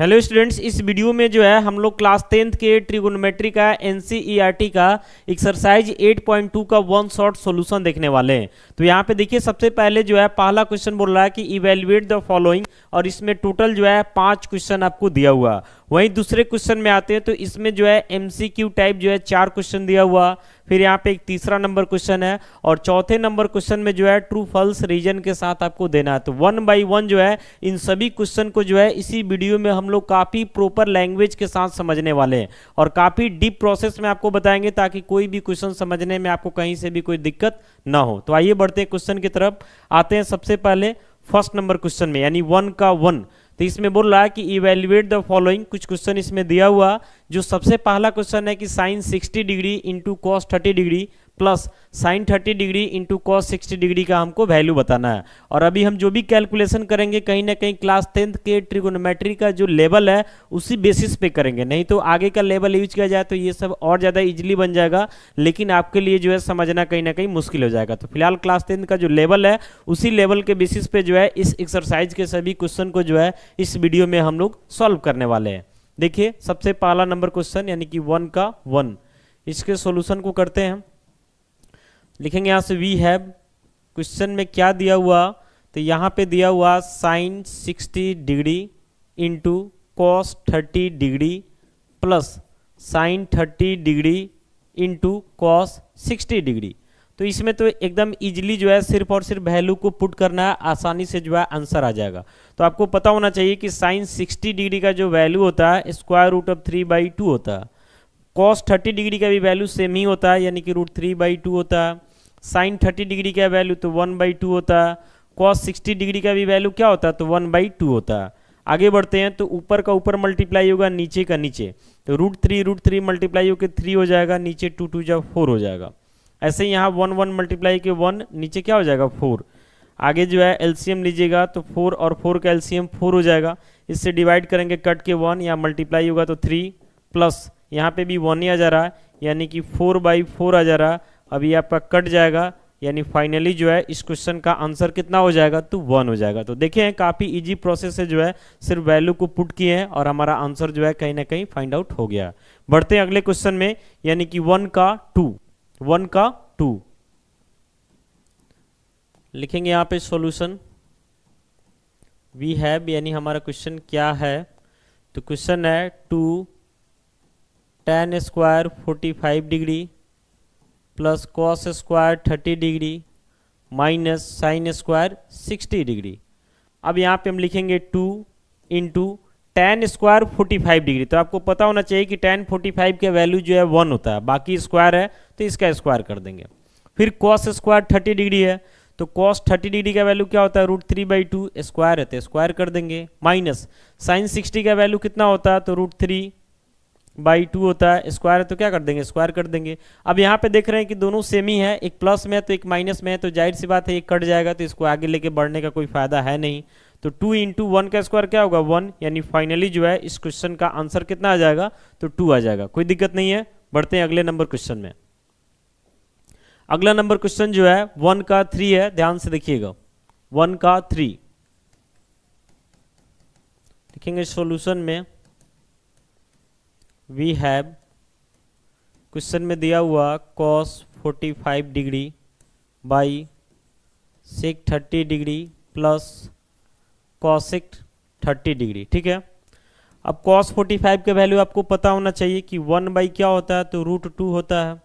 Hello students, इस video में जो है हम लोग क्लास 10th के ट्रिगोनोमेट्री का एनसीईआरटी का एक्सरसाइज 8.2 का वन शॉट सॉल्यूशन देखने वाले हैं। तो यहाँ पे देखिए, सबसे पहले जो है पहला क्वेश्चन बोल रहा है कि इवेल्युएट द फॉलोइंग, और इसमें टोटल जो है 5 क्वेश्चन आपको दिया हुआ। वहीं दूसरे क्वेश्चन में आते हैं तो इसमें जो है एमसीक्यू टाइप जो है 4 क्वेश्चन दिया हुआ। फिर यहाँ पे एक तीसरा नंबर क्वेश्चन है और चौथे नंबर क्वेश्चन में जो है ट्रू फॉल्स रीजन के साथ आपको देना है। तो 1 बाई 1 जो है इन सभी क्वेश्चन को जो है इसी वीडियो में हम लोग काफी प्रॉपर लैंग्वेज के साथ समझने वाले हैं और काफी डीप प्रोसेस में आपको बताएंगे ताकि कोई भी क्वेश्चन समझने में आपको कहीं से भी कोई दिक्कत ना हो। तो आइए बढ़ते हैं क्वेश्चन की तरफ। आते हैं सबसे पहले फर्स्ट नंबर क्वेश्चन में, यानी 1 का 1। तो इसमें बोल रहा है कि इवेल्युएट द फॉलोइंग, कुछ क्वेश्चन इसमें दिया हुआ। जो सबसे पहला क्वेश्चन है कि sine 60 degree into cos 30 degree plus sine 30 degree into cos 60 degree का हमको वैल्यू बताना है। और अभी हम जो भी कैलकुलेशन करेंगे कहीं ना कहीं क्लास 10th के ट्रिगोनोमेट्री का जो लेवल है उसी बेसिस पे करेंगे, नहीं तो आगे का लेवल यूज किया जाए तो ये सब और ज़्यादा इजीली बन जाएगा, लेकिन आपके लिए जो है समझना कहीं ना कहीं मुश्किल हो जाएगा। तो फिलहाल क्लास 10th का जो लेवल है उसी लेवल के बेसिस पे जो है इस एक्सरसाइज के सभी क्वेश्चन को जो है इस वीडियो में हम लोग सॉल्व करने वाले हैं। देखिए, सबसे पहला नंबर क्वेश्चन यानी कि 1 का 1, इसके सॉल्यूशन को करते हैं। लिखेंगे यहाँ से वी हैव, क्वेश्चन में क्या दिया हुआ, तो यहाँ पे दिया हुआ sine 60 degree into cos 30 degree plus sine 30 degree into cos 60 degree. तो इसमें तो एकदम इजीली जो है सिर्फ और सिर्फ वैल्यू को पुट करना है, आसानी से जो है आंसर आ जाएगा। तो आपको पता होना चाहिए कि साइन 60 डिग्री का जो वैल्यू होता है स्क्वायर रूट ऑफ 3/2 होता है। कॉस 30 डिग्री का भी वैल्यू सेम ही होता है, यानी कि रूट 3/2 होता है। साइन 30 डिग्री का वैल्यू तो 1/2 होता है। कॉस 60 डिग्री का भी वैल्यू क्या होता है, तो 1/2 होता है। आगे बढ़ते हैं तो ऊपर का ऊपर मल्टीप्लाई होगा, नीचे का नीचे, तो रूट 3 मल्टीप्लाई होकर 3 हो जाएगा, नीचे 2 2 जा 4 हो जाएगा। ऐसे ही यहाँ 1 1 मल्टीप्लाई के 1, नीचे क्या हो जाएगा 4। आगे जो है एलसीएम लीजिएगा तो 4 और 4 का एलसीएम 4 हो जाएगा। इससे डिवाइड करेंगे कट के 1, यहाँ मल्टीप्लाई होगा तो 3 प्लस यहाँ पे भी 1 ही आ जा रहा है, यानी कि 4/4 आ जा रहा है। अभी आपका कट जाएगा, यानी फाइनली जो है इस क्वेश्चन का आंसर कितना हो जाएगा, तो 1 हो जाएगा। तो देखें काफ़ी इजी प्रोसेस से जो है सिर्फ वैल्यू को पुट किए हैं और हमारा आंसर जो है कहीं ना कहीं फाइंड आउट हो गया। बढ़ते हैं अगले क्वेश्चन में, यानी कि 1 का 2। 1 का 2 लिखेंगे यहाँ पे सॉल्यूशन वी हैव, यानी हमारा क्वेश्चन क्या है, तो क्वेश्चन है 2 tan square 45 degree plus cos square 30 degree minus sine square 60 degree. अब यहाँ पे हम लिखेंगे 2 इंटू tan स्क्वायर 45 डिग्री। तो आपको पता होना चाहिए कि tan 45 का वैल्यू जो है 1 होता है, बाकी स्क्वायर है तो इसका स्क्वायर कर देंगे। फिर कॉस स्क्वायर 30 डिग्री है, तो कॉस 30 डिग्री का वैल्यू क्या होता है, रूट 3/2, स्क्वायर है तो स्क्वायर कर देंगे। माइनस साइन 60 का वैल्यू कितना होता है, तो रूट 3/2 होता है, स्क्वायर है तो क्या कर देंगे, स्क्वायर कर देंगे। अब यहाँ पे देख रहे हैं कि दोनों सेम ही है, एक प्लस में है तो एक माइनस में है, तो जाहिर सी बात है एक कट जाएगा, तो इसको आगे लेके बढ़ने का कोई फायदा है नहीं। तो 2 इंटू 1 का स्क्वायर क्या होगा 1, यानी फाइनली जो है इस क्वेश्चन का आंसर कितना आ जाएगा, तो 2 आ जाएगा। कोई दिक्कत नहीं है। बढ़ते हैं अगले नंबर क्वेश्चन में। अगला नंबर क्वेश्चन जो है 1 का 3 है, ध्यान से देखिएगा। 1 का 3 लिखेंगे सॉल्यूशन में वी हैव, क्वेश्चन में दिया हुआ cos 45 degree by sec 30 degree plus cosec 30 degree. ठीक है, अब cos 45 का वैल्यू आपको पता होना चाहिए कि 1 बाई क्या होता है, तो रूट 2 होता है।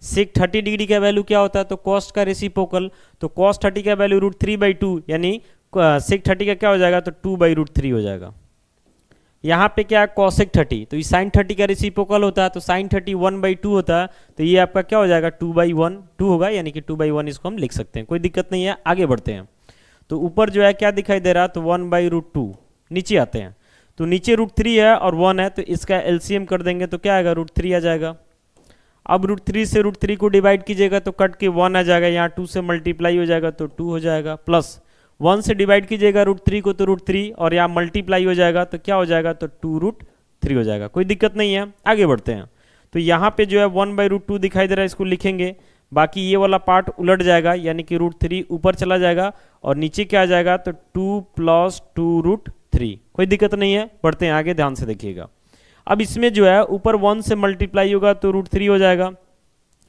sec 30 डिग्री का वैल्यू क्या होता है, तो cos का रेसिप्रोकल, तो cos 30 का वैल्यू रूट 3/2, यानी sec 30 का क्या हो जाएगा, तो 2/√3 हो जाएगा। यहाँ पे क्या है cosec 30, तो ये sin 30 का रेसिप्रोकल होता है, तो sin 30 1/2 होता है, तो ये आपका क्या हो जाएगा 2/1, 2 होगा, यानी कि 2/1 इसको हम लिख सकते हैं। कोई दिक्कत नहीं है। आगे बढ़ते हैं तो ऊपर जो है क्या दिखाई दे रहा है, तो 1/√2। नीचे आते हैं तो नीचे रूट 3 है और 1 है, तो इसका एलसीएम कर देंगे तो क्या आएगा, रूट 3 आ जाएगा। अब रूट 3 से रूट 3 को डिवाइड कीजिएगा तो कट के 1 आ जाएगा, यहाँ 2 से मल्टीप्लाई हो जाएगा तो 2 हो जाएगा, प्लस 1 से डिवाइड कीजिएगा रूट 3 को तो रूट 3, और यहाँ मल्टीप्लाई हो जाएगा तो क्या हो जाएगा, तो 2√3 हो जाएगा। कोई दिक्कत नहीं है। आगे बढ़ते हैं तो यहाँ पे जो है 1/√2 दिखाई दे रहा है, इसको लिखेंगे। बाकी ये वाला पार्ट उलट जाएगा, यानी कि रूट 3 ऊपर चला जाएगा और नीचे क्या आ जाएगा, तो 2 + 2√3 3। कोई दिक्कत नहीं है, बढ़ते हैं आगे, ध्यान से देखिएगा। अब इसमें जो है ऊपर 1 से मल्टीप्लाई होगा तो √3 हो जाएगा।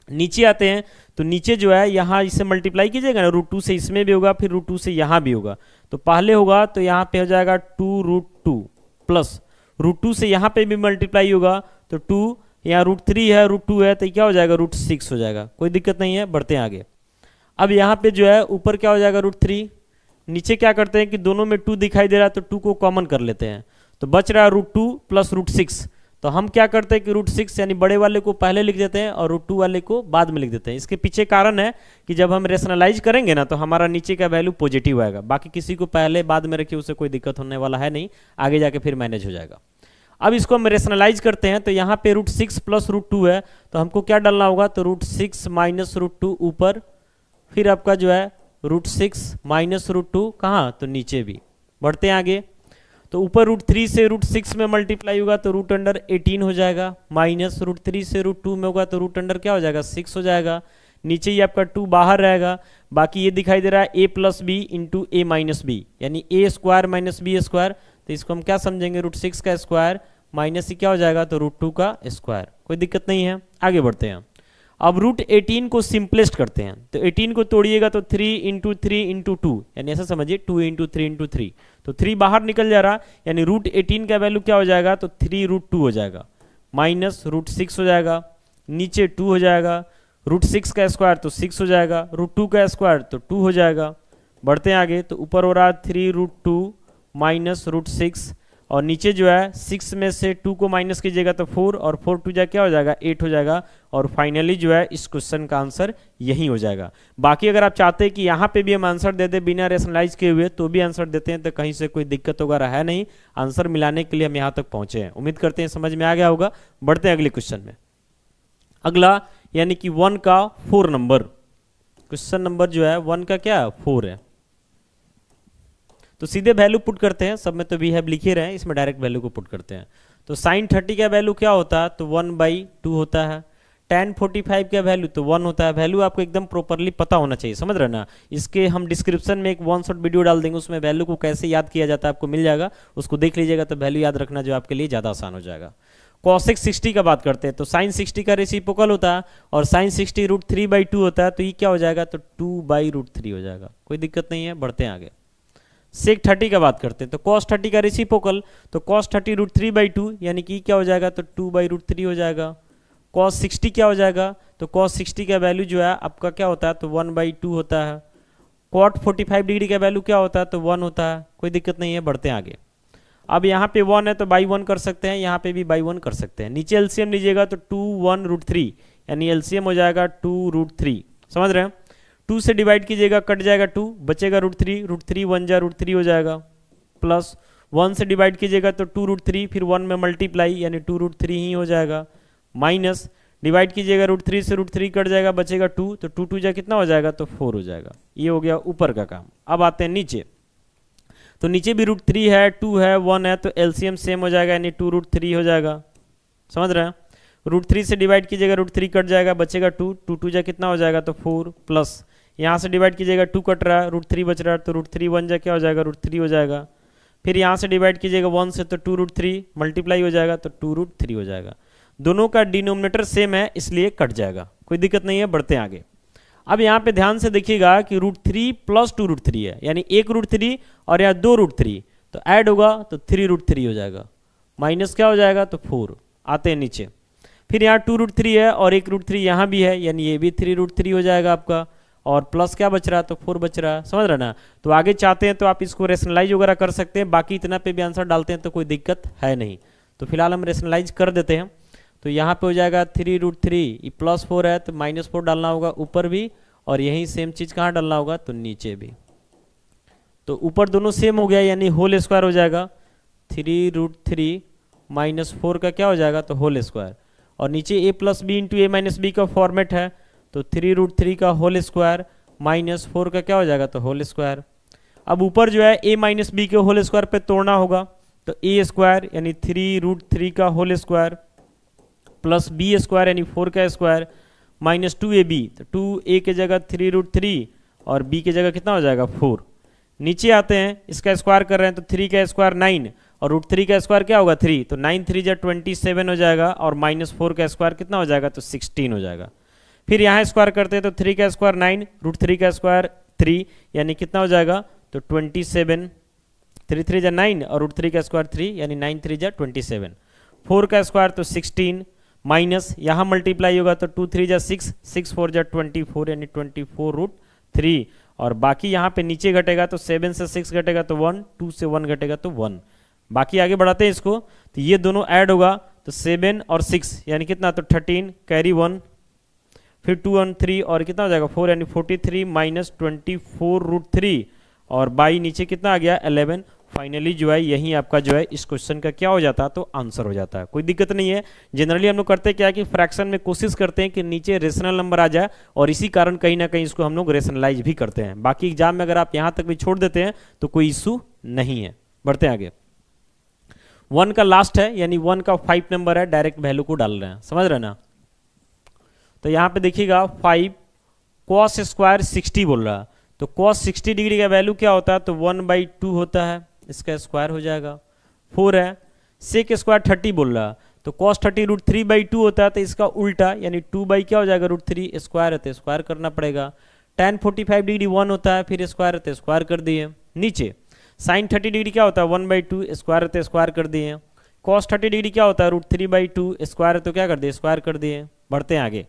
नीचे आते हैं तो नीचे जो है यहाँ इससे मल्टीप्लाई कीजिएगा ना, √2 से इसमें भी होगा, फिर √2 से यहाँ भी होगा। तो पहले होगा तो यहाँ पे हो जाएगा 2√2 प्लस √2 से यहाँ पे भी मल्टीप्लाई होगा तो 2, यहाँ √3 है, √2 है, तो क्या हो जाएगा √6 हो जाएगा। कोई दिक्कत नहीं है, बढ़ते हैं आगे। अब यहाँ पे जो है ऊपर क्या हो जाएगा √3, नीचे क्या करते हैं कि दोनों में 2 दिखाई दे रहा है तो 2 को कॉमन कर लेते हैं, तो बच रहा है √2 प्लस √6। तो हम क्या करते हैं कि √6 यानी बड़े वाले को पहले लिख देते हैं और √2 वाले को बाद में लिख देते हैं। इसके पीछे कारण है कि जब हम रेशनलाइज करेंगे ना तो हमारा नीचे का वैल्यू पॉजिटिव आएगा। बाकी किसी को पहले बाद में रखिए, उससे कोई दिक्कत होने वाला है नहीं, आगे जाके फिर मैनेज हो जाएगा। अब इसको हम रेशनलाइज करते हैं तो यहाँ पे √6 प्लस √2 है, तो हमको क्या डालना होगा, तो √6 माइनस √2 ऊपर, फिर आपका जो है √6 माइनस √2 कहाँ, तो नीचे भी। बढ़ते हैं आगे, तो ऊपर √3 से √6 में मल्टीप्लाई होगा तो √18 हो जाएगा, माइनस √3 से √2 में होगा तो √अंडर क्या हो जाएगा 6 हो जाएगा। नीचे ही आपका 2 बाहर रहेगा, बाकी ये दिखाई दे रहा है a plus B into A minus B, यानी a square minus B square. तो इसको हम क्या समझेंगे, √6 का स्क्वायर माइनस ही क्या हो जाएगा, तो √2 का स्क्वायर। कोई दिक्कत नहीं है, आगे बढ़ते हैं। अब √18 को सिंपलेस्ट करते हैं, तो 18 को तोड़िएगा तो 3 इंटू 3 इंटू 2, यानी ऐसा समझिए 2 इंटू 3 इंटू 3, तो 3 बाहर निकल जा रहा, यानी √18 का वैल्यू क्या हो जाएगा, तो 3√2 हो जाएगा, माइनस √6 हो जाएगा, नीचे 2 हो जाएगा, √6 का स्क्वायर तो 6 हो जाएगा, √2 का स्क्वायर तो 2 हो जाएगा। बढ़ते हैं आगे, तो ऊपर हो रहा है 3√2 माइनस √6, और नीचे जो है 6 में से 2 को माइनस कीजिएगा तो 4, और 4 2 जा क्या हो जाएगा 8 हो जाएगा। और फाइनली जो है इस क्वेश्चन का आंसर यही हो जाएगा। बाकी अगर आप चाहते हैं कि यहाँ पे भी हम आंसर दे दें बिना रेशनलाइज किए हुए तो भी आंसर देते हैं, तो कहीं से कोई दिक्कत वगैरह है नहीं, आंसर मिलाने के लिए हम यहाँ तक पहुँचे हैं। उम्मीद करते हैं समझ में आ गया होगा। बढ़ते हैं अगले क्वेश्चन में। अगला यानी कि 1 का 4 नंबर, क्वेश्चन नंबर जो है 1 का क्या 4 है, तो सीधे वैल्यू पुट करते हैं। सब में तो वी हैव लिखे रहे हैं, इसमें डायरेक्ट वैल्यू को पुट करते हैं। तो sin 30 का वैल्यू क्या होता है, तो 1/2 होता है। tan 45 का वैल्यू तो 1 होता है। वैल्यू आपको एकदम प्रॉपरली पता होना चाहिए, समझ रहे ना। इसके हम डिस्क्रिप्शन में एक 1 शॉट वीडियो डाल देंगे, उसमें वैल्यू को कैसे याद किया जाता है आपको मिल जाएगा, उसको देख लीजिएगा, तो वैल्यू याद रखना जो आपके लिए ज़्यादा आसान हो जाएगा। cosec 60 का बात करते हैं, तो sin 60 का रेसिप्रोकल होता है, और sin 60 √3/2 होता है, तो ये क्या हो जाएगा, तो 2/√3 हो जाएगा। कोई दिक्कत नहीं है, बढ़ते हैं आगे। sec 30 का बात करते हैं, तो cos 30 का रेसिप्रोकल, तो cos 30 √3/2, यानी कि क्या हो जाएगा, तो 2/√3 हो जाएगा। cos 60 क्या हो जाएगा, तो cos 60 का वैल्यू जो है आपका क्या होता है, तो 1/2 होता है। cot 45 डिग्री का वैल्यू क्या होता है, तो 1 होता है। कोई दिक्कत नहीं है, बढ़ते हैं आगे। अब यहाँ पे 1 है तो बाई 1 कर सकते हैं, यहाँ पे भी बाई 1 कर सकते हैं। नीचे एलसीएम लीजिएगा तो 2 1 √3, यानी एलसीएम हो जाएगा 2√3, समझ रहे हैं। 2 से डिवाइड कीजिएगा कट जाएगा 2, बचेगा √3, √3 1 जा √3 हो जाएगा, प्लस 1 से डिवाइड कीजिएगा तो 2√3, फिर 1 में मल्टीप्लाई यानी 2√3 ही हो जाएगा, माइनस डिवाइड कीजिएगा √3 से √3 कट जाएगा, बचेगा 2, तो 2 2 जा कितना हो जाएगा, तो 4 हो जाएगा। ये हो गया ऊपर का काम। अब आते हैं नीचे, तो नीचे भी √3 है, 2 है, 1 है, तो एलसीएम सेम हो जाएगा, यानी 2√3 हो जाएगा, समझ रहे हैं। √3 से डिवाइड कीजिएगा, √3 कट जाएगा, बचेगा 2, 2 2 जा कितना हो जाएगा, तो 4, प्लस यहाँ से डिवाइड कीजिएगा 2 कट रहा है, √3 बच रहा है, तो √3 1 जा क्या हो जाएगा, √3 हो जाएगा। फिर यहाँ से डिवाइड कीजिएगा 1 से, तो 2√3 मल्टीप्लाई हो जाएगा, तो 2√3 हो जाएगा। दोनों का डिनोमिनेटर सेम है इसलिए कट जाएगा, कोई दिक्कत नहीं है, बढ़ते हैं आगे। अब यहाँ पे ध्यान से देखिएगा कि √3 प्लस 2√3 है, यानी 1 √3 और यहाँ 2 √3, तो ऐड होगा तो 3√3 हो जाएगा, माइनस क्या हो जाएगा, तो 4। आते हैं नीचे, फिर यहाँ 2 √3 है और 1 √3 यहाँ भी है, यानी ये भी 3√3 हो जाएगा आपका, और प्लस क्या बच रहा है, तो 4 बच रहा है, समझ रहे ना। तो आगे चाहते हैं तो आप इसको रेशनलाइज वगैरह कर सकते हैं, बाकी इतना पे भी आंसर डालते हैं तो कोई दिक्कत है नहीं। तो फिलहाल हम रेशनलाइज कर देते हैं, तो यहाँ पे हो जाएगा 3√3, प्लस 4 है तो -4 डालना होगा ऊपर भी, और यही सेम चीज़ कहाँ डालना होगा, तो नीचे भी। तो ऊपर दोनों सेम हो गया, यानी होल स्क्वायर हो जाएगा, 3√3 -4 का क्या हो जाएगा, तो होल स्क्वायर, और नीचे a plus B into a-b का फॉर्मेट है, तो 3√3 का होल स्क्वायर -4 का क्या हो जाएगा, तो होल स्क्वायर। अब ऊपर जो है a-b के होल स्क्वायर पे तोड़ना होगा, तो a स्क्वायर यानी 3√3 का whole square plus b square यानी 4 का स्क्वायर -2ab, तो 2a के जगह 3√3 और b के जगह कितना हो जाएगा 4, नीचे आते हैं, इसका स्क्वायर कर रहे हैं तो 3 का स्क्वायर 9 और रूट 3 का स्क्वायर क्या होगा 3, तो 9 3 जा 27 हो जाएगा और -4 का स्क्वायर कितना हो जाएगा, तो 16 हो जाएगा। फिर यहाँ स्क्वायर करते हैं तो 3 का स्क्वायर 9 रूट 3 का स्क्वायर 3 यानी कितना हो जाएगा, तो 27, 3 3 जा 9 और रूट 3 का स्क्वायर 3 यानी 9 3 जा 27, 4 का स्क्वायर तो 16 माइनस यहाँ मल्टीप्लाई होगा तो 2 3 जा 6, 6 4 जा 24 यानी 24 रूट 3 और बाकी यहाँ पे नीचे घटेगा तो 7 से 6 घटेगा तो 1, 2 से 1 घटेगा तो 1। बाकी आगे बढ़ाते हैं इसको, तो ये दोनों ऐड होगा तो 7 और 6 यानी कितना, तो 13 कैरी 1, फिर 2 और 3 और कितना हो जाएगा 4 यानी 43 माइनस 24 रूट 3 और बाई नीचे कितना आ गया 11। फाइनली जो है यही आपका जो है इस क्वेश्चन का क्या हो जाता है, तो आंसर हो जाता है। कोई दिक्कत नहीं है। जनरली हम लोग करते क्या है कि फ्रैक्शन में कोशिश करते हैं कि नीचे रेशनल नंबर आ जाए और इसी कारण कहीं ना कहीं इसको हम लोग रेशनलाइज भी करते हैं। बाकी एग्जाम में अगर आप यहाँ तक भी छोड़ देते हैं तो कोई इशू नहीं है। बढ़ते हैं आगे। 1 का लास्ट है यानी 1 का 5 नंबर है, डायरेक्ट वैल्यू को डाल रहे हैं, समझ रहे हैं ना। तो यहाँ पे देखिएगा 5 cos स्क्वायर 60 बोल रहा है, तो cos 60 डिग्री का वैल्यू क्या होता है, तो 1/2 होता है, इसका स्क्वायर हो जाएगा। 4 है sec स्क्वायर 30 बोल रहा है, तो cos 30 रूट 3/2 होता है, तो इसका उल्टा यानी 2 बाई क्या हो जाएगा रूट 3 स्क्वायर है तो स्क्वायर करना पड़ेगा। tan 45 डिग्री 1 होता है, फिर स्क्वायर है तो स्क्वायर कर दिए। नीचे sin 30 डिग्री क्या होता है 1/2 स्क्वायर है तो स्क्वायर कर दिए। cos 30 डिग्री क्या होता है रूट 3/2 स्क्वायर है तो क्या कर दिए, स्क्वायर कर दिए। बढ़ते हैं आगे।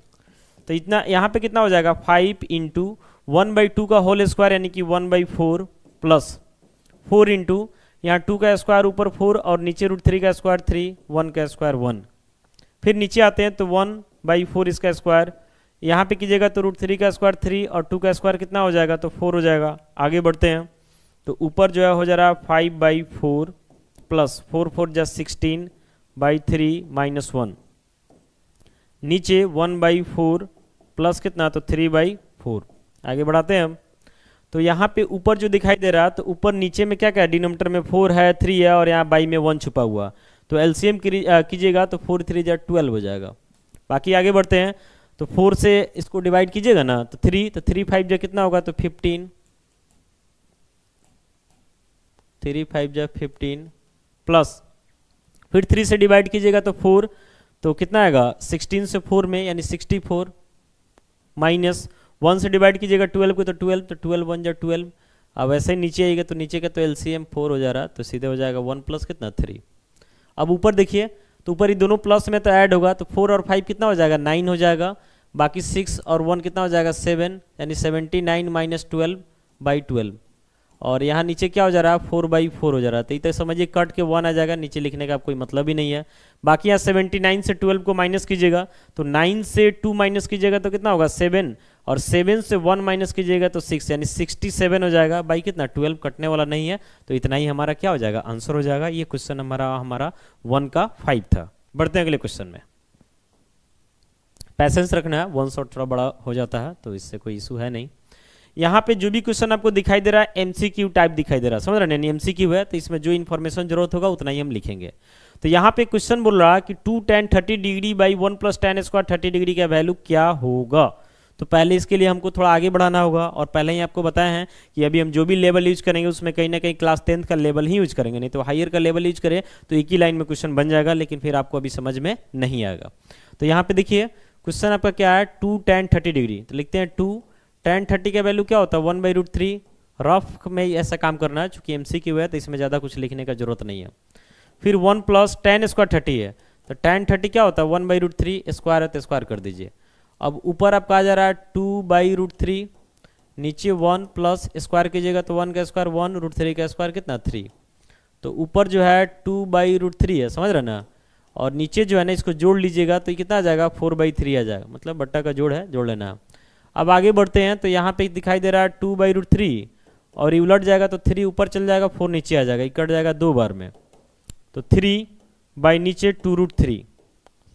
तो इतना यहाँ पे कितना हो जाएगा 5 इंटू 1/2 का होल स्क्वायर यानी कि 1/4 प्लस 4 इंटू यहाँ 2 का स्क्वायर ऊपर 4 और नीचे रूट 3 का स्क्वायर 3, 1 का स्क्वायर 1। फिर नीचे आते हैं तो 1/4 इसका स्क्वायर, यहाँ पे कीजिएगा तो रूट 3 का स्क्वायर 3 और 2 का स्क्वायर कितना हो जाएगा, तो 4 हो जाएगा। आगे बढ़ते हैं तो ऊपर जो है हो जा रहा है 5/4 प्लस 4 4 जा 16/3 माइनस 1, नीचे 1/4 प्लस कितना, तो 3/4। आगे बढ़ाते हैं हम। तो यहाँ पे ऊपर जो दिखाई दे रहा है तो ऊपर नीचे में क्या क्या है, डिनोमिनेटर में 4 है 3 है और यहाँ बाई में 1 छुपा हुआ, तो एलसीएम कीजिएगा तो 4 3 जा 12 हो जाएगा। बाकी आगे बढ़ते हैं तो 4 से इसको डिवाइड कीजिएगा ना तो 3, तो 3 5 जा कितना होगा, तो 15, 3 5 जा 15 प्लस फिर 3 से डिवाइड कीजिएगा तो 4, तो कितना आएगा 16 से 4 में यानी 64 माइनस 1 से डिवाइड कीजिएगा 12 को तो 12, तो 12 1 जा 12। अब ऐसे ही नीचे आइएगा तो नीचे का तो एलसीएम 4 हो जा रहा है, तो सीधे हो जाएगा 1 प्लस कितना 3। अब ऊपर देखिए तो ऊपर ये दोनों प्लस में तो ऐड होगा तो 4 और 5 कितना हो जाएगा 9 हो जाएगा, बाकी 6 और 1 कितना हो जाएगा 7 यानी 79 माइनस 12/12 और यहाँ नीचे क्या हो जा रहा है 4/4 हो जा रहा है। तो इतना समझिए कट के 1 आ जाएगा, नीचे लिखने का कोई मतलब ही नहीं है। बाकी यहाँ 79 से 12 को माइनस कीजिएगा तो 9 से 2 माइनस कीजिएगा तो कितना होगा 7 और 7 से 1 माइनस कीजिएगा तो 6 यानी 67 हो जाएगा। बाई कितना 12 कटने वाला नहीं है, तो इतना ही हमारा क्या हो जाएगा आंसर हो जाएगा। ये क्वेश्चन हमारा 1 का 5 था। बढ़ते हैं अगले क्वेश्चन में। पैसेंस रखना है, 1 शॉट थोड़ा बड़ा हो जाता है तो इससे कोई इशू है नहीं। यहाँ पे जो भी क्वेश्चन आपको दिखाई दे रहा है एमसीक्यू टाइप दिखाई दे रहा है, समझ रहे हैं, एमसीक्यू है तो इसमें जो इन्फॉर्मेशन जरूरत होगा उतना ही हम लिखेंगे। तो यहाँ पे क्वेश्चन बोल रहा है कि 2 tan 30 degree by 1 plus tan square 30 degree का वैल्यू क्या होगा। तो पहले इसके लिए हमको थोड़ा आगे बढ़ाना होगा और पहले ही आपको बताया है कि अभी हम जो भी लेवल यूज करेंगे उसमें कहीं ना कहीं क्लास 10th का लेवल ही यूज करेंगे, नहीं तो हायर का लेवल यूज करें तो एक ही लाइन में क्वेश्चन बन जाएगा, लेकिन फिर आपको अभी समझ में नहीं आएगा। तो यहाँ पे देखिए क्वेश्चन आपका क्या है 2 tan 30 डिग्री, तो लिखते हैं 2 tan 30 का वैल्यू क्या होता है 1/√3। रफ में ऐसा काम करना है, चूंकि एमसीक्यू है तो इसमें ज़्यादा कुछ लिखने का जरूरत नहीं है। फिर 1 प्लस tan स्क्वायर 30 है, तो tan 30 क्या होता है 1/√3 स्क्वायर है तो स्क्वायर कर दीजिए। अब ऊपर आपका आ जा रहा है 2/√3, नीचे 1 प्लस स्क्वायर कीजिएगा तो 1 का स्क्वायर 1, √3 का स्क्वायर कितना 3, तो ऊपर जो है 2/√3 है, समझ रहे ना, और नीचे जो है ना इसको जोड़ लीजिएगा तो ये कितना आ जाएगा 4/3 आ जाएगा, मतलब बट्टा का जोड़ है, जोड़ लेना है। अब आगे बढ़ते हैं तो यहाँ पे दिखाई दे रहा है 2/√3 और ये उलट जाएगा तो 3 ऊपर चल जाएगा 4 नीचे आ जाएगा, ये कट जाएगा 2 बार में, तो 3 बाई नीचे 2√3,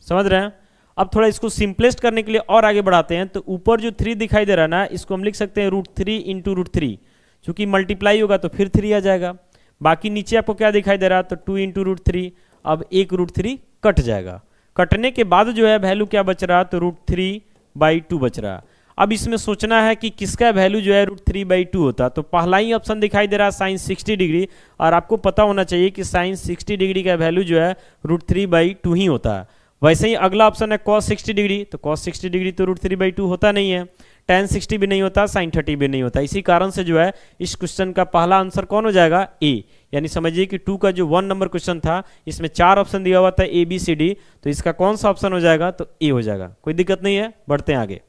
समझ रहे हैं। अब थोड़ा इसको सिंपलेस्ट करने के लिए और आगे बढ़ाते हैं तो ऊपर जो 3 दिखाई दे रहा है ना इसको हम लिख सकते हैं √3 इंटू √3, चूंकि मल्टीप्लाई होगा तो फिर 3 आ जाएगा। बाकी नीचे आपको क्या दिखाई दे रहा है तो 2 इंटू √3, अब एक √3 कट जाएगा, कटने के बाद जो है वैल्यू क्या बच रहा है तो √3/2 बच रहा है। अब इसमें सोचना है कि किसका वैल्यू जो है √3/2 होता। तो पहला ही ऑप्शन दिखाई दे रहा है साइन 60 डिग्री, और आपको पता होना चाहिए कि साइन 60 डिग्री का वैल्यू जो है √3/2 ही होता है। वैसे ही अगला ऑप्शन है कॉस 60 डिग्री, तो कॉस 60 डिग्री तो √3/2 होता नहीं है, tan 60 भी नहीं होता, sin 30 भी नहीं होता। इसी कारण से जो है इस क्वेश्चन का पहला आंसर कौन हो जाएगा, ए। यानी समझिए कि 2 का जो 1 नंबर क्वेश्चन था इसमें 4 ऑप्शन दिया हुआ था ए बी सी डी, तो इसका कौन सा ऑप्शन हो जाएगा, तो ए हो जाएगा। कोई दिक्कत नहीं है, बढ़ते हैं आगे।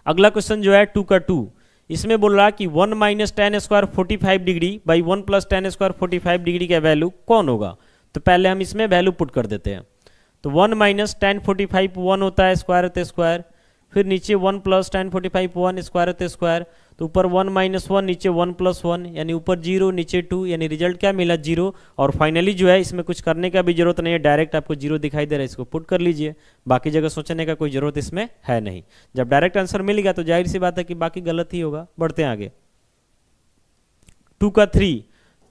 अगला क्वेश्चन जो है 2 का 2, इसमें बोल रहा कि 1 - tan² 45 degree by 1 + tan² 45 degree का वैल्यू कौन होगा। तो पहले हम इसमें वैल्यू पुट कर देते हैं। तो 1 - tan 45 1 होता है, स्क्वायर होते स्क्वायर, फिर नीचे 1 + tan 45 1 स्क्वायर होते स्क्वायर, तो ऊपर 1 - 1 नीचे 1 + 1 यानी ऊपर 0 नीचे 2, यानी रिजल्ट क्या मिला 0। और फाइनली जो है इसमें कुछ करने का भी जरूरत नहीं है, डायरेक्ट आपको 0 दिखाई दे रहा है, इसको पुट कर लीजिए, बाकी जगह सोचने का कोई जरूरत इसमें है नहीं। जब डायरेक्ट आंसर मिल गया तो जाहिर सी बात है कि बाकी गलत ही होगा। बढ़ते हैं आगे। 2 का 3,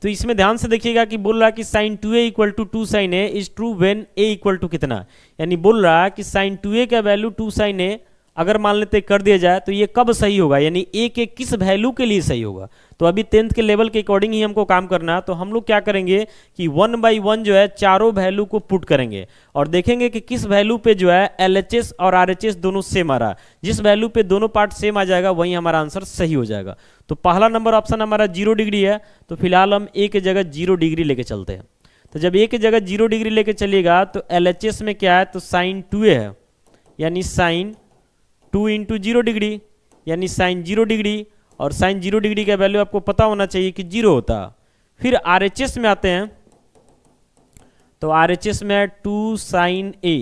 तो इसमें ध्यान से देखिएगा कि बोल रहा कि sin 2a = 2 sin a is true when a = कितना, यानी बोल रहा कि sin 2a का वैल्यू 2 sin a अगर मान लेते कर दिया जाए तो ये कब सही होगा, यानी a के किस वैल्यू के लिए सही होगा। तो अभी 10th के लेवल के अकॉर्डिंग ही हमको काम करना है। तो हम लोग क्या करेंगे कि 1/1 जो है चारों वैल्यू को पुट करेंगे और देखेंगे कि किस वैल्यू पे जो है LHS और RHS दोनों सेम आ रहा है। जिस वैल्यू पे दोनों पार्ट सेम आ जाएगा वही हमारा आंसर सही हो जाएगा। तो पहला नंबर ऑप्शन हमारा 0 डिग्री है, तो फिलहाल हम a की जगह 0 डिग्री लेके चलते हैं। तो जब a की जगह 0 डिग्री लेके चलिएगा तो LHS में क्या है, तो sin 2a है, यानी sin 2 × 0 डिग्री यानी sin 0 डिग्री, और sin 0 डिग्री का वैल्यू आपको पता होना चाहिए कि 0 होता। फिर RHS में आते हैं, तो RHS में है 2 sin a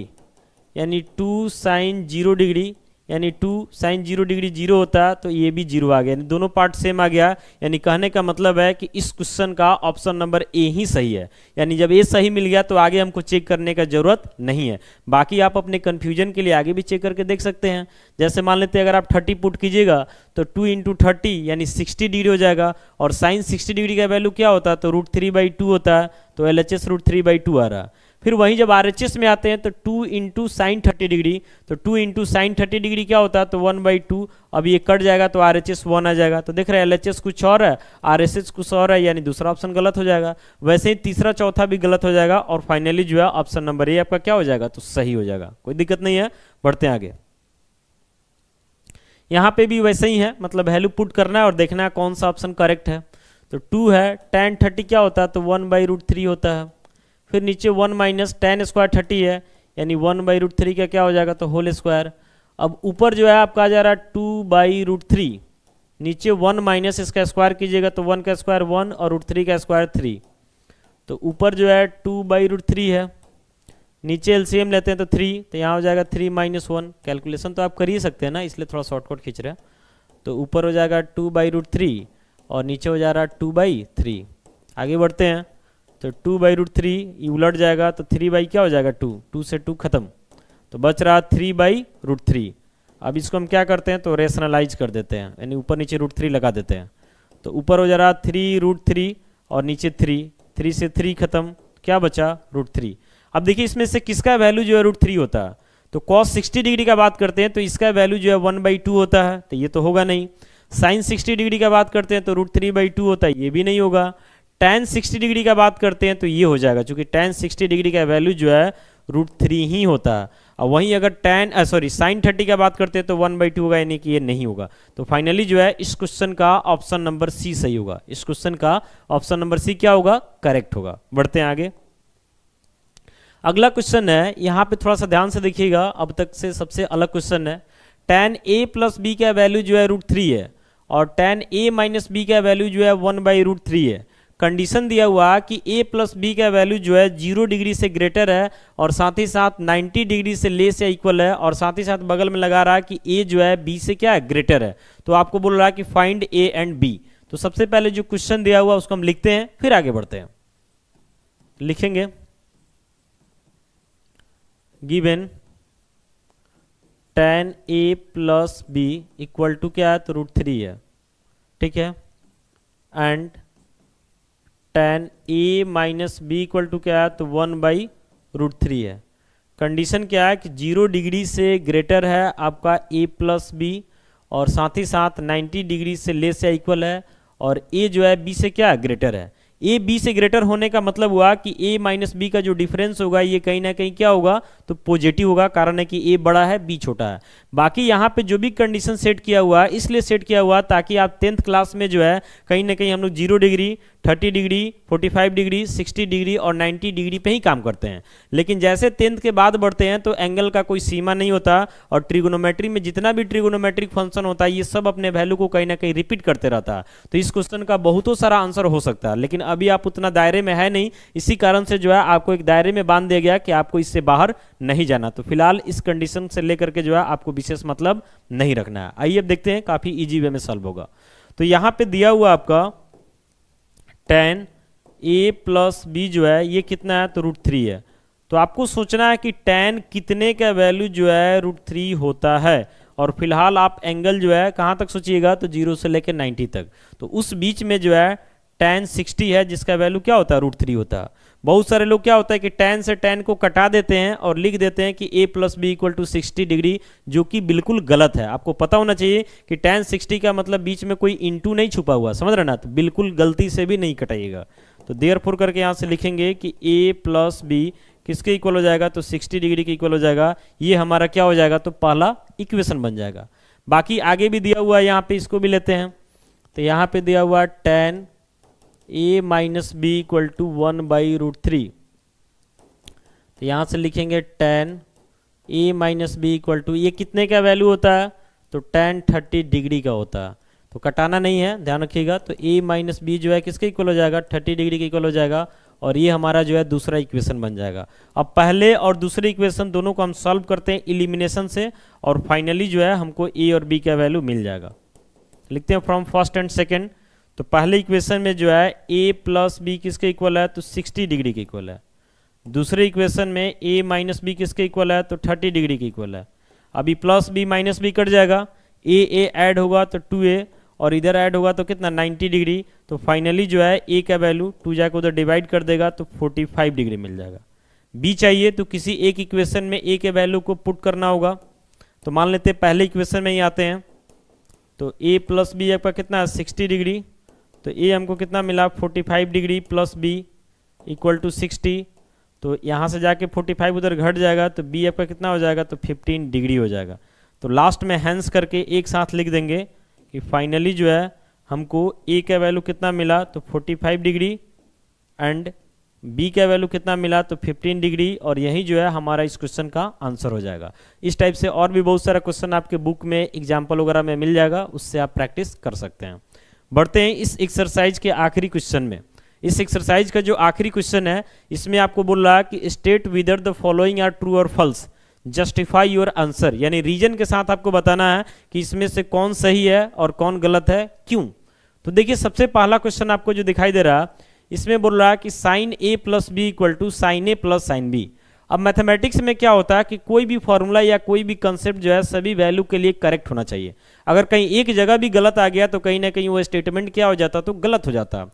यानी 2 sin 0 डिग्री, यानी 2 sin 0 डिग्री 0 होता है, तो ये भी 0 आ गया, यानी दोनों पार्ट सेम आ गया। यानी कहने का मतलब है कि इस क्वेश्चन का ऑप्शन नंबर ए ही सही है। यानी जब ए सही मिल गया तो आगे हमको चेक करने का जरूरत नहीं है। बाकी आप अपने कंफ्यूजन के लिए आगे भी चेक करके देख सकते हैं। जैसे मान लेते हैं अगर आप 30 पुट कीजिएगा तो 2 × 30 यानी 60 डिग्री हो जाएगा, और साइन 60 डिग्री का वैल्यू क्या होता है, तो √3/2 होता है, तो LHS √3/2 आ रहा। फिर वहीं जब RHS में आते हैं तो 2 × sin 30 डिग्री, तो 2 × sin 30 डिग्री क्या होता है, तो 1/2। अब ये कट जाएगा तो RHS 1 आ जाएगा। तो देख रहे हैं LHS कुछ और है, RHS कुछ और है, यानी दूसरा ऑप्शन गलत हो जाएगा। वैसे ही तीसरा चौथा भी गलत हो जाएगा, और फाइनली जो है ऑप्शन नंबर ए आपका क्या हो जाएगा, तो सही हो जाएगा। कोई दिक्कत नहीं है, बढ़ते हैं आगे। यहाँ पे भी वैसे ही है, मतलब वैल्यू पुट करना है और देखना है कौन सा ऑप्शन करेक्ट है। तो 2 है, tan 30 क्या होता है, तो 1/√3 होता है। फिर नीचे 1 - tan² 30 है, यानी 1/√3 का क्या हो जाएगा, तो होल स्क्वायर। अब ऊपर जो है आपका आ जा रहा है 2/√3, नीचे 1 - इसका स्क्वायर कीजिएगा तो 1 का स्क्वायर 1 और √3 का स्क्वायर 3। तो ऊपर जो है 2/√3 है, नीचे एलसीएम लेते हैं तो 3, तो यहाँ हो जाएगा 3 - 1। कैलकुलेशन तो आप कर ही सकते हैं ना, इसलिए थोड़ा शॉर्टकट खींच रहे हैं। तो ऊपर हो जाएगा 2/√3 और नीचे हो जा रहा है 2/3। आगे बढ़ते हैं, तो 2/√3 ये उलट जाएगा तो 3 क्या हो जाएगा 2 से 2 खत्म, तो बच रहा 3/√3। अब इसको हम क्या करते हैं, तो रेशनलाइज कर देते हैं, यानी ऊपर नीचे √3 लगा देते हैं। तो ऊपर हो जा रहा 3√3 और नीचे 3 से 3 खत्म, क्या बचा √3। अब देखिए इसमें से किसका वैल्यू जो है √3 होता है, तो cos 60 डिग्री का बात करते हैं तो इसका वैल्यू जो है 1/2 होता है, तो ये तो होगा नहीं। sin 60 डिग्री का बात करते हैं तो √3/2 होता है, ये भी नहीं होगा। tan 60 डिग्री का बात करते हैं तो ये हो जाएगा, क्योंकि tan 60 डिग्री का वैल्यू जो है √3 ही होता है। और वहीं अगर sin 30 का बात करते हैं तो 1/2 होगा, यानी कि ये नहीं होगा। तो फाइनली जो है इस क्वेश्चन का ऑप्शन नंबर सी सही होगा। इस क्वेश्चन का ऑप्शन नंबर सी क्या होगा, करेक्ट होगा। बढ़ते हैं आगे। अगला क्वेश्चन है, यहाँ पे थोड़ा सा ध्यान से देखिएगा, अब तक से सबसे अलग क्वेश्चन है। tan a + b का वैल्यू जो है √3 है, और tan a - b का वैल्यू जो है 1/√3 है। कंडीशन दिया हुआ कि a + b का वैल्यू जो है 0 डिग्री से ग्रेटर है, और साथ ही साथ 90 डिग्री से लेस या इक्वल है, और साथ ही साथ बगल में लगा रहा कि a जो है b से क्या है, ग्रेटर है। तो आपको बोल रहा है कि फाइंड a एंड b। तो सबसे पहले जो क्वेश्चन दिया हुआ उसको हम लिखते हैं, फिर आगे बढ़ते हैं। लिखेंगे गिवन tan a + b = क्या है, तो √3 है, ठीक है। एंड tan a - b = क्या है, तो 1/√3 है, कंडीशन क्या है कि 0 डिग्री से ग्रेटर है आपका a प्लस बी, और साथ ही साथ 90 डिग्री से लेस या इक्वल है, और a जो है b से क्या है, ग्रेटर है। a b से ग्रेटर होने का मतलब हुआ कि a माइनस बी का जो डिफरेंस होगा ये कहीं ना कहीं क्या होगा, तो पॉजिटिव होगा, कारण है कि a बड़ा है b छोटा है। बाकी यहाँ पे जो भी कंडीशन सेट किया हुआ है इसलिए सेट किया हुआ ताकि आप 10th क्लास में जो है कहीं ना कहीं हम लोग 0 डिग्री, 30 डिग्री, 45 डिग्री, 60 डिग्री और 90 डिग्री पे ही काम करते हैं। लेकिन जैसे 10th के बाद बढ़ते हैं तो एंगल का कोई सीमा नहीं होता, और ट्रिगोनोमेट्री में जितना भी ट्रिगोनोमेट्रिक फंक्शन होता है ये सब अपने वैल्यू को कहीं ना कहीं रिपीट करते रहता है। तो इस क्वेश्चन का बहुतों सारा आंसर हो सकता है, लेकिन अभी आप उतना दायरे में है नहीं, इसी कारण से जो है आपको एक दायरे में बांध दिया गया कि आपको इससे बाहर नहीं जाना। तो फिलहाल इस कंडीशन से लेकर के जो है आपको विशेष मतलब नहीं रखना है। आइए अब देखते हैं, काफी इजी वे में सॉल्व होगा। तो यहाँ पे दिया हुआ आपका tan a प्लस बी जो है ये कितना है, तो √3 है। तो आपको सोचना है कि tan कितने का वैल्यू जो है √3 होता है, और फिलहाल आप एंगल जो है कहाँ तक सोचिएगा, तो 0 से लेकर 90 तक। तो उस बीच में जो है tan 60 है जिसका वैल्यू क्या होता है, √3 होता है। बहुत सारे लोग क्या होता है कि tan से tan को कटा देते हैं और लिख देते हैं कि a plus B equal to 60 degree, जो कि बिल्कुल गलत है। आपको पता होना चाहिए कि tan 60 का मतलब बीच में कोई इंटू नहीं छुपा हुआ, समझ रहे ना, तो बिल्कुल गलती से भी नहीं कटाइएगा। तो देयरफॉर करके यहाँ से लिखेंगे कि a प्लस बी किसके इक्वल हो जाएगा, तो 60 डिग्री के इक्वल हो जाएगा। ये हमारा क्या हो जाएगा, तो पहला इक्वेशन बन जाएगा। बाकी आगे भी दिया हुआ है, यहाँ पे इसको भी लेते हैं। तो यहाँ पे दिया हुआ tan a minus B equal to 1/√3। तो यहाँ से लिखेंगे tan a minus B equal to, ये कितने का वैल्यू होता है, तो tan 30 डिग्री का होता है। तो कटाना नहीं है, ध्यान रखिएगा। तो a माइनस बी जो है किसके इक्वल हो जाएगा, 30 डिग्री के इक्वल हो जाएगा, और ये हमारा जो है दूसरा इक्वेशन बन जाएगा। अब पहले और दूसरे इक्वेशन दोनों को हम सॉल्व करते हैं इलिमिनेशन से, और फाइनली जो है हमको a और b का वैल्यू मिल जाएगा। लिखते हैं फ्रॉम फर्स्ट एंड सेकेंड। तो पहले इक्वेशन में जो है a प्लस बी किसके इक्वल है, तो 60 डिग्री के इक्वल है। दूसरे इक्वेशन में a माइनस बी किसके इक्वल है, तो 30 डिग्री के इक्वल है। अभी plus b minus B cut जाएगा, a ऐड होगा तो 2a, और इधर ऐड होगा तो कितना, 90 डिग्री। तो फाइनली जो है a का वैल्यू 2 जाकर उधर डिवाइड कर देगा तो 45 डिग्री मिल जाएगा। b चाहिए तो किसी एक इक्वेशन में a के वैल्यू को पुट करना होगा। तो मान लेते हैं पहले इक्वेशन में ही आते हैं। तो a प्लस बी आपका कितना है, 60 डिग्री। तो a हमको कितना मिला, 45 degree plus b equal to 60। तो यहाँ से जाके 45 उधर घट जाएगा, तो b आपका कितना हो जाएगा, तो 15 डिग्री हो जाएगा। तो लास्ट में हैंस करके एक साथ लिख देंगे कि फाइनली जो है हमको a का वैल्यू कितना मिला, तो 45 डिग्री, एंड b का वैल्यू कितना मिला, तो 15 डिग्री, और यही जो है हमारा इस क्वेश्चन का आंसर हो जाएगा। इस टाइप से और भी बहुत सारा क्वेश्चन आपके बुक में एग्जाम्पल वगैरह में मिल जाएगा, उससे आप प्रैक्टिस कर सकते हैं। बढ़ते हैं इस एक्सरसाइज के आखिरी क्वेश्चन में। इस एक्सरसाइज का जो आखिरी क्वेश्चन है इसमें आपको बोल रहा है कि state whether the following are true और फॉल्स, जस्टिफाई योर आंसर, यानी रीजन के साथ आपको बताना है कि इसमें से कौन सही है और कौन गलत है, क्यों। तो देखिए सबसे पहला क्वेश्चन आपको जो दिखाई दे रहा है इसमें बोल रहा है कि sine a plus B equal to sine a plus sine B. अब मैथमेटिक्स में क्या होता है कि कोई भी फॉर्मूला या कोई भी कंसेप्ट जो है सभी वैल्यू के लिए करेक्ट होना चाहिए। अगर कहीं एक जगह भी गलत आ गया तो कहीं ना कहीं वो स्टेटमेंट क्या हो जाता, तो गलत हो जाता।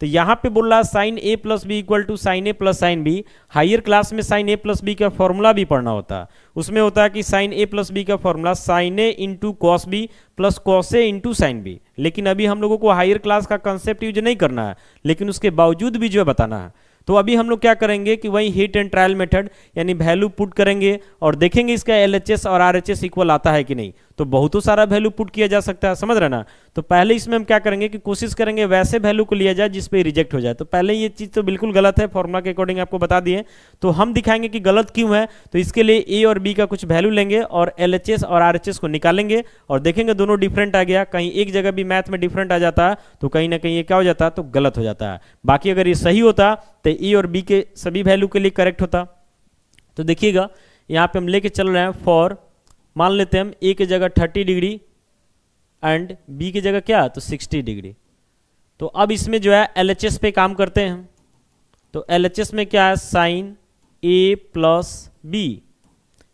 तो यहाँ पे बोल रहा है sine a plus B equal to sine a plus sine B. Higher class में साइन a प्लस बी का फॉर्मूला भी पढ़ना होता है। उसमें होता है कि साइन a प्लस बी का formula sine a into cos B plus cos a into sine B. लेकिन अभी हम लोगों को हायर क्लास का कंसेप्ट यूज नहीं करना है, लेकिन उसके बावजूद भी जो है बताना है। तो अभी हम लोग क्या करेंगे कि वही हिट एंड ट्रायल मेथड, यानी वैल्यू पुट करेंगे और देखेंगे इसका LHS और RHS इक्वल आता है कि नहीं। तो बहुतों सारा वैल्यू पुट किया जा सकता है, समझ रहे ना। तो पहले इसमें हम क्या करेंगे कि कोशिश करेंगे वैसे वैल्यू को लिया जाए जिस पे रिजेक्ट हो जाए। तो पहले ये चीज़ तो बिल्कुल गलत है, फॉर्मूला के अकॉर्डिंग आपको बता दिए। तो हम दिखाएंगे कि गलत क्यों है। तो इसके लिए a और b का कुछ वैल्यू लेंगे और LHS और RHS को निकालेंगे और देखेंगे दोनों डिफरेंट आ गया। कहीं एक जगह भी मैथ में डिफरेंट आ जाता है तो कहीं ना कहीं ये क्या हो जाता है, तो गलत हो जाता है। बाकी अगर ये सही होता तो a और b के सभी वैल्यू के लिए करेक्ट होता। तो देखिएगा यहाँ पे हम लेके चल रहे हैं फॉर, मान लेते हैं हम a की जगह 30 डिग्री एंड b की जगह क्या, तो 60 डिग्री। तो अब इसमें जो है LHS पे काम करते हैं। तो LHS में क्या है, साइन a प्लस बी,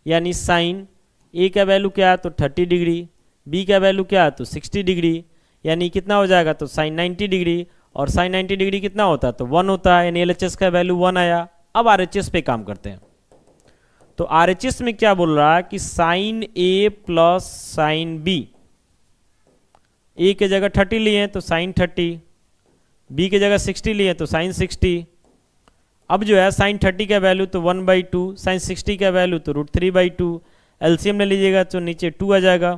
यानी साइन a का वैल्यू क्या है, तो 30 डिग्री, b का वैल्यू क्या है, तो 60 डिग्री, यानी कितना हो जाएगा, तो साइन 90 डिग्री। और साइन 90 डिग्री कितना होता है, तो 1 होता है, यानी LHS का वैल्यू 1 आया। अब RHS पे काम करते हैं। तो आरएचएस में क्या बोल रहा है कि साइन ए प्लस साइन बी, ए के जगह 30 लिए तो साइन 30, बी के जगह 60 लिए तो साइन 60। अब जो है साइन 30 का वैल्यू तो 1/2, साइन 60 का वैल्यू तो √3/2। एलसीएम ले लीजिएगा तो नीचे 2 आ जाएगा,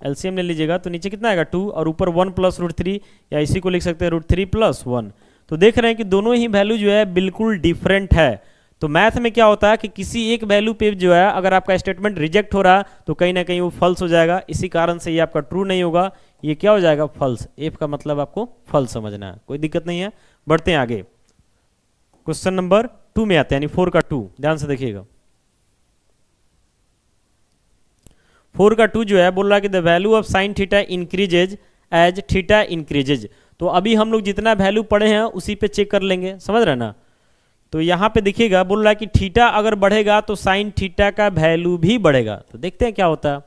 एलसीएम ले लीजिएगा तो नीचे कितना आएगा 2, और ऊपर 1 + √3, या इसी को लिख सकते हैं √3 + 1। तो देख रहे हैं कि दोनों ही वैल्यू जो है बिल्कुल डिफरेंट है। तो मैथ में क्या होता है कि किसी एक वैल्यू पे जो है अगर आपका स्टेटमेंट रिजेक्ट हो रहा तो कहीं ना कहीं वो फॉल्स हो जाएगा, इसी कारण से ये आपका ट्रू नहीं होगा, ये क्या हो जाएगा फॉल्स। एफ का मतलब आपको फॉल्स समझना है, कोई दिक्कत नहीं है। बढ़ते हैं आगे, क्वेश्चन नंबर 2 में आते हैं, यानी 4 का 2, ध्यान से देखिएगा। 4 का 2 जो है बोल रहा है कि the value of sine theta increases as theta increases. तो अभी हम लोग जितना वैल्यू पढ़े हैं उसी पे चेक कर लेंगे, समझ रहे ना। तो यहाँ पे देखिएगा बोल रहा है कि थीटा अगर बढ़ेगा तो साइन थीटा का वैल्यू भी बढ़ेगा। तो देखते हैं क्या होता है।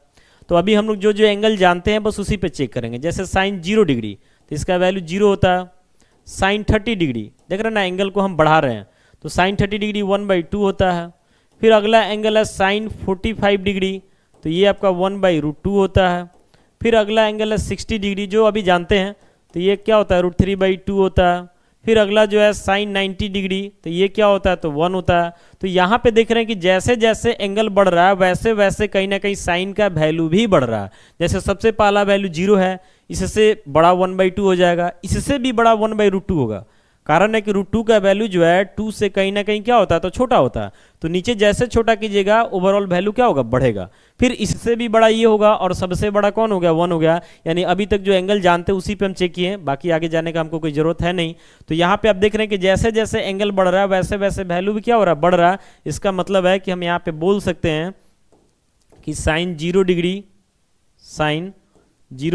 तो अभी हम लोग जो जो एंगल जानते हैं बस उसी पे चेक करेंगे। जैसे साइन 0 डिग्री तो इसका वैल्यू 0 होता है। साइन 30 डिग्री देख रहे हैं ना, एंगल को हम बढ़ा रहे हैं तो साइन 30 डिग्री 1/2 होता है। फिर अगला एंगल है साइन 45 डिग्री, तो ये आपका 1/√2 होता है। फिर अगला एंगल है 60 डिग्री जो अभी जानते हैं, तो ये क्या होता है √3/2 होता है। फिर अगला जो है साइन 90 डिग्री, तो ये क्या होता है तो 1 होता है। तो यहाँ पे देख रहे हैं कि जैसे जैसे एंगल बढ़ रहा है वैसे वैसे कहीं ना कहीं साइन का वैल्यू भी बढ़ रहा है। जैसे सबसे पहला वैल्यू 0 है, इससे बड़ा 1/2 हो जाएगा, इससे भी बड़ा 1/√2 होगा। कारण है कि √2 का वैल्यू जो है 2 से कहीं ना कहीं क्या होता है तो छोटा होता है। तो नीचे जैसे छोटा कीजिएगा ओवरऑल वैल्यू क्या होगा बढ़ेगा। फिर इससे भी बड़ा ये होगा और सबसे बड़ा कौन हो गया 1 हो गया। यानी अभी तक जो एंगल जानते हैं उसी पे हम चेक किए, बाकी आगे जाने का हमको कोई जरूरत है नहीं। तो यहाँ पे आप देख रहे हैं कि जैसे जैसे एंगल बढ़ रहा है वैसे वैसे वैल्यू भी क्या हो रहा है बढ़ रहा है। इसका मतलब है कि हम यहाँ पे बोल सकते हैं कि साइन 0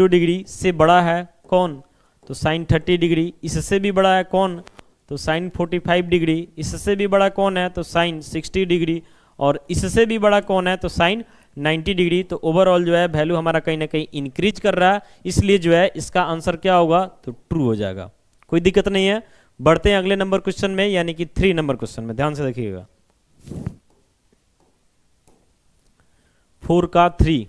डिग्री से बड़ा है कौन तो साइन 30 डिग्री। इससे भी बड़ा है कौन तो साइन 45 डिग्री। इससे भी बड़ा कौन है तो साइन 60 डिग्री। और इससे भी बड़ा कौन है तो साइन 90 डिग्री। तो ओवरऑल जो है वैल्यू हमारा कहीं ना कहीं इंक्रीज कर रहा है, इसलिए जो है इसका आंसर क्या होगा तो ट्रू हो जाएगा, कोई दिक्कत नहीं है। बढ़ते हैं अगले नंबर क्वेश्चन में, यानी कि 3 नंबर क्वेश्चन में, ध्यान से देखिएगा। 4 का 3,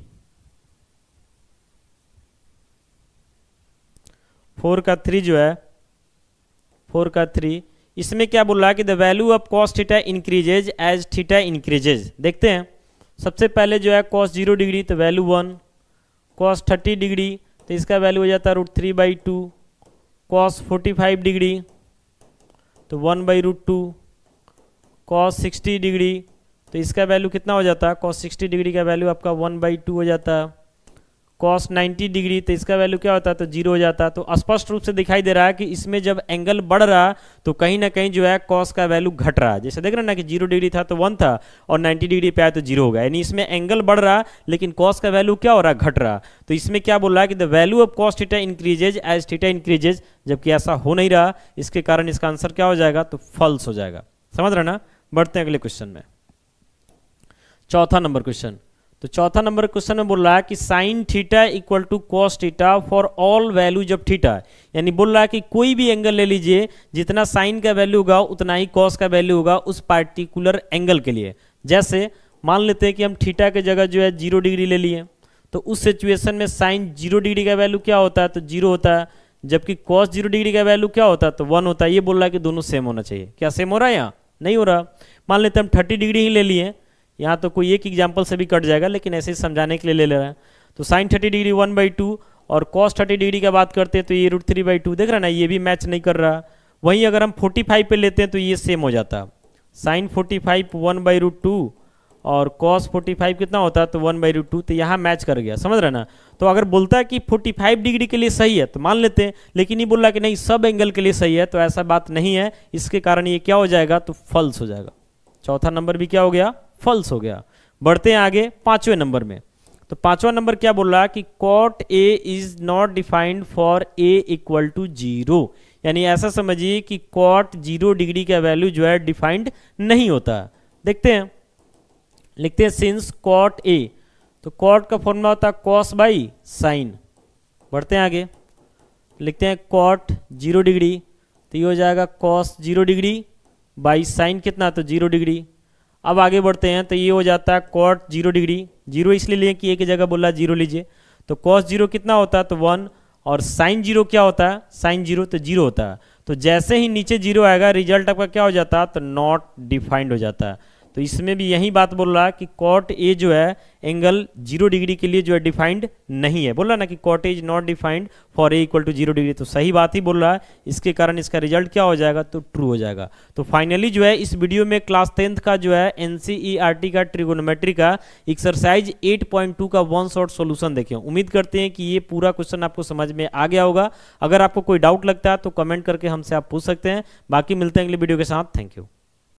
4 का 3 जो है 4 का 3 इसमें क्या बोल रहा है कि the value of cos theta increases as theta increases. देखते हैं, सबसे पहले जो है कॉस 0 डिग्री तो वैल्यू 1, कॉस 30 डिग्री तो इसका वैल्यू हो जाता है √3/2, कॉस 45 डिग्री तो 1/√2, कॉस 60 डिग्री तो इसका वैल्यू कितना हो जाता है कॉस 60 डिग्री का वैल्यू आपका 1/2 हो जाता है। कॉस 90 डिग्री तो इसका वैल्यू क्या होता है तो 0 हो जाता है। तो स्पष्ट रूप से दिखाई दे रहा है कि इसमें जब एंगल बढ़ रहा तो कहीं ना कहीं जो है कॉस का वैल्यू घट रहा है। जैसे देख रहे हैं ना कि 0 डिग्री था तो 1 था और 90 डिग्री पे आया तो 0 हो गया, यानी इसमें एंगल बढ़ रहा लेकिन कॉस का वैल्यू क्या हो रहा है घट रहा। तो इसमें क्या बोल रहा है कि the value of cos theta increases as theta increases, जबकि ऐसा हो नहीं रहा, इसके कारण इसका आंसर क्या हो जाएगा तो फॉल्स हो जाएगा। समझ रहे ना। बढ़ते हैं अगले क्वेश्चन में, चौथा नंबर क्वेश्चन। तो चौथा नंबर क्वेश्चन में बोल रहा है कि sine theta equal to cos theta for all values of theta. यानी बोल रहा है कि कोई भी एंगल ले लीजिए, जितना साइन का वैल्यू होगा उतना ही कॉस का वैल्यू होगा उस पार्टिकुलर एंगल के लिए। जैसे मान लेते हैं कि हम थीटा के जगह जो है 0 डिग्री ले लिए, तो उस सिचुएशन में साइन 0 डिग्री का वैल्यू क्या होता है तो 0 होता है, जबकि कॉस 0 डिग्री का वैल्यू क्या होता है तो 1 होता है। ये बोल रहा है कि दोनों सेम होना चाहिए। क्या सेम हो रहा है? यहाँ नहीं हो रहा। मान लेते हैं हम 30 डिग्री ही ले लिए, यहाँ तो कोई एक एग्जाम्पल से भी कट जाएगा लेकिन ऐसे ही समझाने के लिए ले रहे हैं। तो साइन 30 डिग्री 1/2 और कॉस 30 डिग्री का बात करते हैं तो ये √3/2, देख रहे हैं ना, ये भी मैच नहीं कर रहा। वहीं अगर हम 45 पे लेते हैं तो ये सेम हो जाता। साइन 45 1/√2 और कॉस 45 कितना होता है तो 1/√2, तो यहाँ मैच कर गया। समझ रहे ना। तो अगर बोलता है कि 45 डिग्री के लिए सही है तो मान लेते हैं, लेकिन ये बोल रहा है कि नहीं सब एंगल के लिए सही है, तो ऐसा बात नहीं है। इसके कारण ये क्या हो जाएगा तो फॉल्स हो जाएगा। चौथा नंबर भी क्या हो गया फॉल्स हो गया। बढ़ते हैं आगे 5वें नंबर में। तो 5वां नंबर क्या बोल रहा है कि cot A is not defined for A equal to 0। यानी ऐसा समझिए कि कॉट 0 डिग्री का वैल्यू जो है डिफाइंड नहीं होता। देखते हैं, लिखते हैं सिंस कॉट ए, तो कॉट का फॉर्मूला होता है कॉस बाई साइन। बढ़ते हैं आगे, लिखते हैं कॉट 0 डिग्री तो ये हो जाएगा कॉस 0 डिग्री बाई साइन कितना तो 0 डिग्री। अब आगे बढ़ते हैं तो ये हो जाता है कॉट 0 डिग्री, जीरो इसलिए लिए कि एक ही जगह बोला जीरो लीजिए, तो कॉस 0 कितना होता है तो 1, और साइन 0 क्या होता है, साइन 0 तो 0 होता है। तो जैसे ही नीचे 0 आएगा रिजल्ट आपका क्या हो जाता है तो नॉट डिफाइंड हो जाता है। तो इसमें भी यही बात बोल रहा है कि कॉट ए जो है एंगल 0 डिग्री के लिए जो है डिफाइंड नहीं है, बोल रहा ना कि cot A is not defined for A equal to 0 degree, तो सही बात ही बोल रहा है। इसके कारण इसका रिजल्ट क्या हो जाएगा तो ट्रू हो जाएगा। तो फाइनली जो है इस वीडियो में क्लास 10th का जो है एनसीईआरटी का ट्रिगोनोमेट्री का एक्सरसाइज 8.2 का वन शॉट सॉल्यूशन देखें। उम्मीद करते हैं कि ये पूरा क्वेश्चन आपको समझ में आ गया होगा। अगर आपको कोई डाउट लगता है तो कमेंट करके हमसे आप पूछ सकते हैं। बाकी मिलते हैं अगले वीडियो के साथ। Thank you.